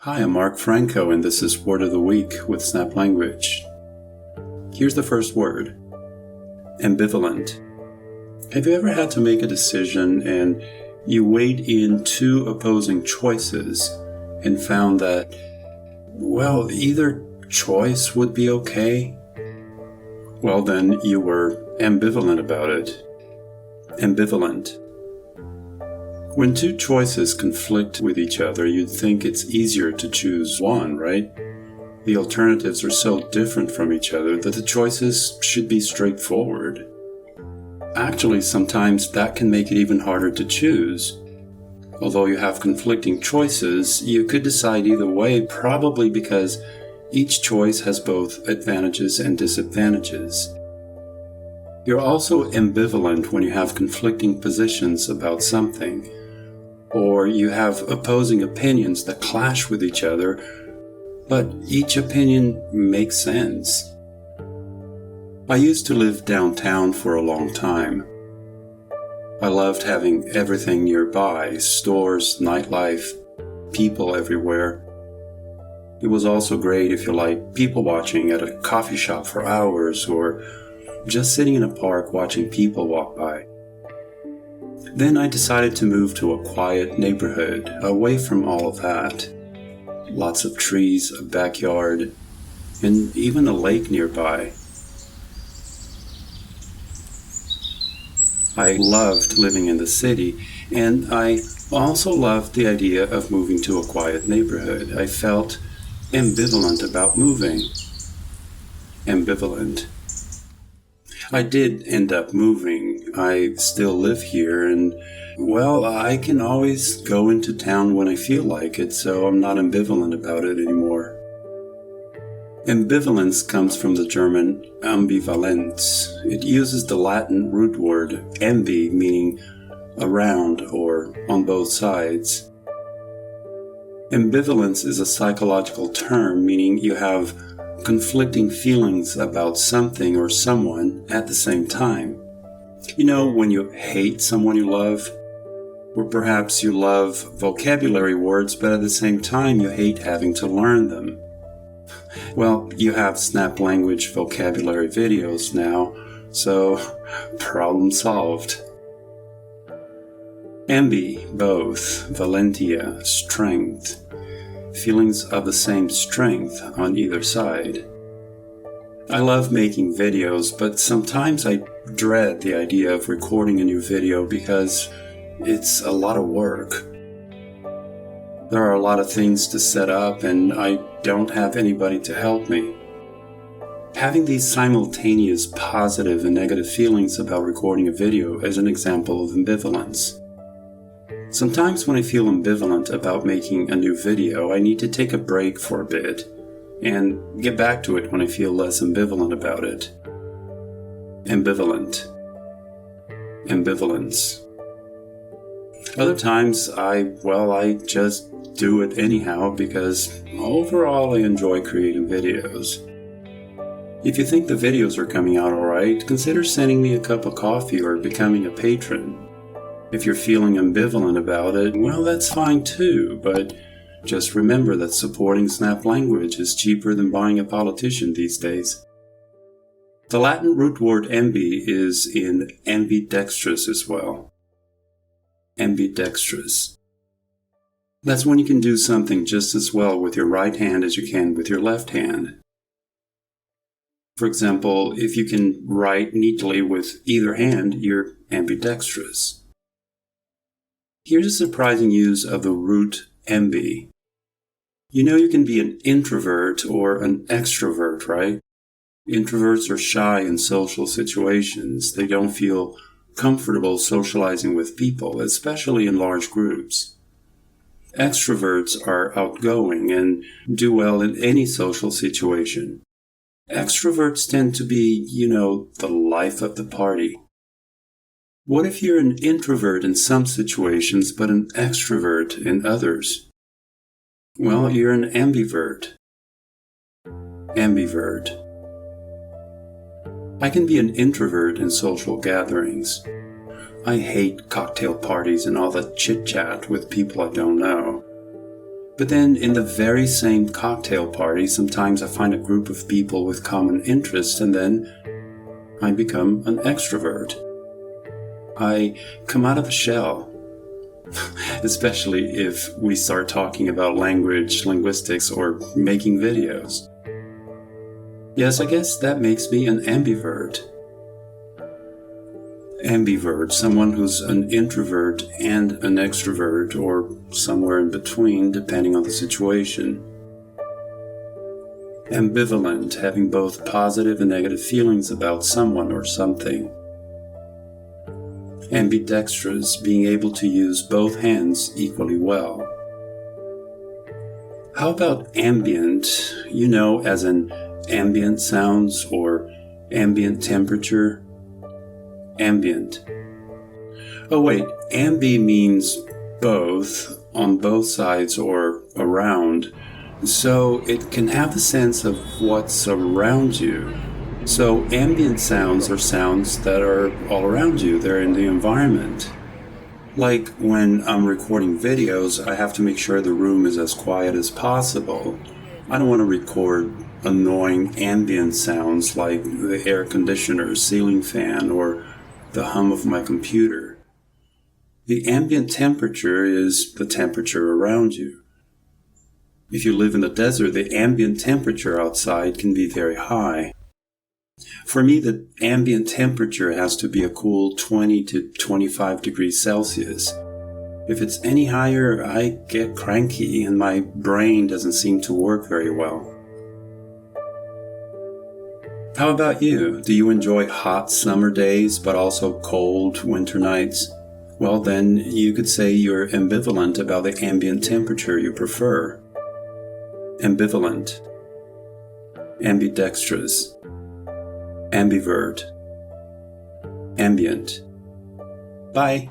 Hi, I'm Mark Franco, and this is Word of the Week with Snap Language. Here's the first word: ambivalent. Have you ever had to make a decision and you weighed in two opposing choices and found that, either choice would be okay? Well, then you were ambivalent about it. Ambivalent. When two choices conflict with each other, you'd think it's easier to choose one, right? The alternatives are so different from each other that the choices should be straightforward. Actually, sometimes that can make it even harder to choose. Although you have conflicting choices, you could decide either way, probably because each choice has both advantages and disadvantages. You're also ambivalent when you have conflicting positions about something, or you have opposing opinions that clash with each other, but each opinion makes sense. I used to live downtown for a long time. I loved having everything nearby: stores, nightlife, people everywhere. It was also great if you like people watching at a coffee shop for hours, or just sitting in a park watching people walk by. Then I decided to move to a quiet neighborhood, away from all of that. Lots of trees, a backyard, and even a lake nearby. I loved living in the city, and I also loved the idea of moving to a quiet neighborhood. I felt ambivalent about moving. Ambivalent. I did end up moving. I still live here, and, I can always go into town when I feel like it, so I'm not ambivalent about it anymore. Ambivalence comes from the German ambivalenz. It uses the Latin root word ambi, meaning around or on both sides. Ambivalence is a psychological term, meaning you have conflicting feelings about something or someone at the same time. You know, when you hate someone you love, or perhaps you love vocabulary words, but at the same time you hate having to learn them. Well, you have Snap Language vocabulary videos now, so problem solved. Ambi, both, valentia, strength. Feelings of the same strength on either side. I love making videos, but sometimes I dread the idea of recording a new video because it's a lot of work. There are a lot of things to set up, and I don't have anybody to help me. Having these simultaneous positive and negative feelings about recording a video is an example of ambivalence. Sometimes when I feel ambivalent about making a new video, I need to take a break for a bit and get back to it when I feel less ambivalent about it. Ambivalent. Ambivalence. Other times I just do it anyhow because overall I enjoy creating videos. If you think the videos are coming out alright, consider sending me a cup of coffee or becoming a patron. If you're feeling ambivalent about it, that's fine too, but just remember that supporting Snap Language is cheaper than buying a politician these days. The Latin root word ambi is in ambidextrous as well. Ambidextrous. That's when you can do something just as well with your right hand as you can with your left hand. For example, if you can write neatly with either hand, you're ambidextrous. Here's a surprising use of the root ambi. You know you can be an introvert or an extrovert, right? Introverts are shy in social situations. They don't feel comfortable socializing with people, especially in large groups. Extroverts are outgoing and do well in any social situation. Extroverts tend to be, the life of the party. What if you're an introvert in some situations, but an extrovert in others? You're an ambivert. Ambivert. I can be an introvert in social gatherings. I hate cocktail parties and all that chit-chat with people I don't know. But then in the very same cocktail party, sometimes I find a group of people with common interests and then I become an extrovert. I come out of the shell, especially if we start talking about language, linguistics, or making videos. Yes, I guess that makes me an ambivert. Ambivert, someone who's an introvert and an extrovert, or somewhere in between, depending on the situation. Ambivalent, having both positive and negative feelings about someone or something. Ambidextrous, being able to use both hands equally well. How about ambient, as in ambient sounds or ambient temperature? Ambient. Oh wait, ambi means both, on both sides or around, so it can have the sense of what's around you. So ambient sounds are sounds that are all around you, they're in the environment. Like when I'm recording videos, I have to make sure the room is as quiet as possible. I don't want to record annoying ambient sounds like the air conditioner, ceiling fan, or the hum of my computer. The ambient temperature is the temperature around you. If you live in the desert, the ambient temperature outside can be very high. For me, the ambient temperature has to be a cool 20 to 25 degrees Celsius. If it's any higher, I get cranky and my brain doesn't seem to work very well. How about you? Do you enjoy hot summer days but also cold winter nights? Well, then you could say you're ambivalent about the ambient temperature you prefer. Ambivalent. Ambidextrous. Ambivert. Ambient. Bye.